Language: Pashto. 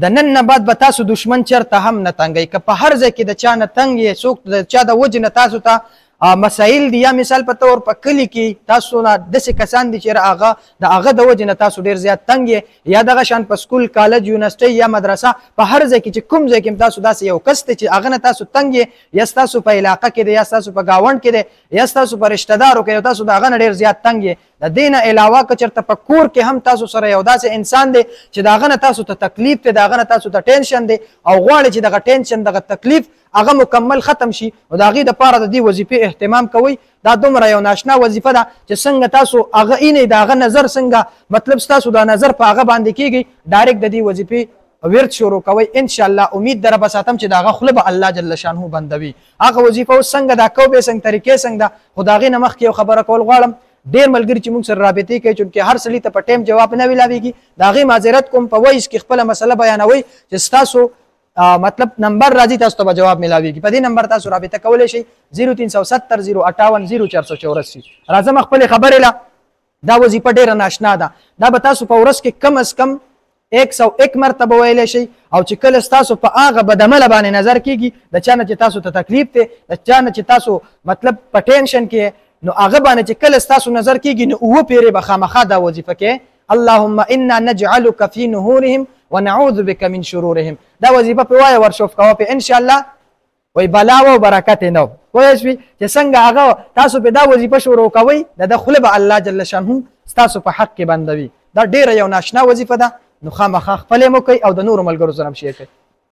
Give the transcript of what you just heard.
د نن نه بعد به تاسو دشمن چرته هم نه تنګئ که په هر ځای کې د چا نه تنګ یې څوک د چا د وجې نه تاسو ته مسایل دي یا مثال په طور په کلي کې تاسو نه داسې کسان دي چې هغه د هغه د وجې نه تاسو ډېر زیات تنګ یې یا دغه شان په سکول کالج یونیورسټۍ یا مدرسه په هر ځای کې چې کوم ځای کې تاسو داسې یو کس دی چې هغه نه تاسو تنګ یې یا ستاسو په علاقه کې دی یا ستاسو په ګاونډ کې دی یا ستاسو په رشته دارو کې تاسو د هغه نه ډېر زیات تنګ یې د دې نه علاوه که چېرته په کور کې هم تاسو سره یو داسې انسان دی چې د هغه نه تاسو ته تکلیف دی د هغه نه تاسو ته ټینشن دی او غواړئ چې دغه ټینشن دغه تکلیف هغه مکمل ختم شي او د هغې دپاره د دې وظیفې اهتمام کوئ دا دومره یو ناشنا وظیفه ده چې څنګه تاسو هغه اینئ د هغه نظر څنګه مطلب ستاسو دا نظر په هغه باندې کېږي ډایرکټ د دې وظیفې ورد شروع کوئ انشاءالله امید در به ساتم چې د هغه خوله به الله جل شانه بندوي هغه وظیفه اوس څنګه دا کوو به څنګه طریقې څنګه ده خو د هغې نه مخکې یو خبره کول غواړم ډېر ملګري چې موږ سره رابطې کوي چونکې هر سړي ته په ټایم جواب نه ویلاویږي د هغې معذرت کوم په وایس کې خپله مسله بیانوئ چې ستاسو مطلب نمبر راځي تاسو ته به جواب ملاویږي په دې نمبر تاسو رابطه کولی شئ 0370 058 0484 راځم خپلې خبرې له دا وظیفه ډېره ناشنا ده دا به تاسو په ورځ کې کم از کم 101 مرتبه ویلی شئ او چې کله ستاسو په هغه بدعمله باندې نظر کېږي د چا نه چې تاسو ته تکلیف دی د چا نه چې تاسو مطلب په ټینشن کې نو هغه باندې چې کله ستاسو نظر کېږي نو اووه پیرې به خامخا دا وظیفه کې اللهم انا نجعلك في نهورهم ونعوذ بك من شرورهم دا وظیفه په وایه ورشوف کوه په انشاءالله وای بلا و برکت نه پوه شوې چې څنګه هغه تاسو په دا وظیفه شروع کوئ د خوله به الله جل شانه ستاسو په حق کې بندوي دا ډېره یو ناشنا وظیفه ده نو خامخا خپلې مو کوئ او د نورو ملګرو سره هم شیر کوئ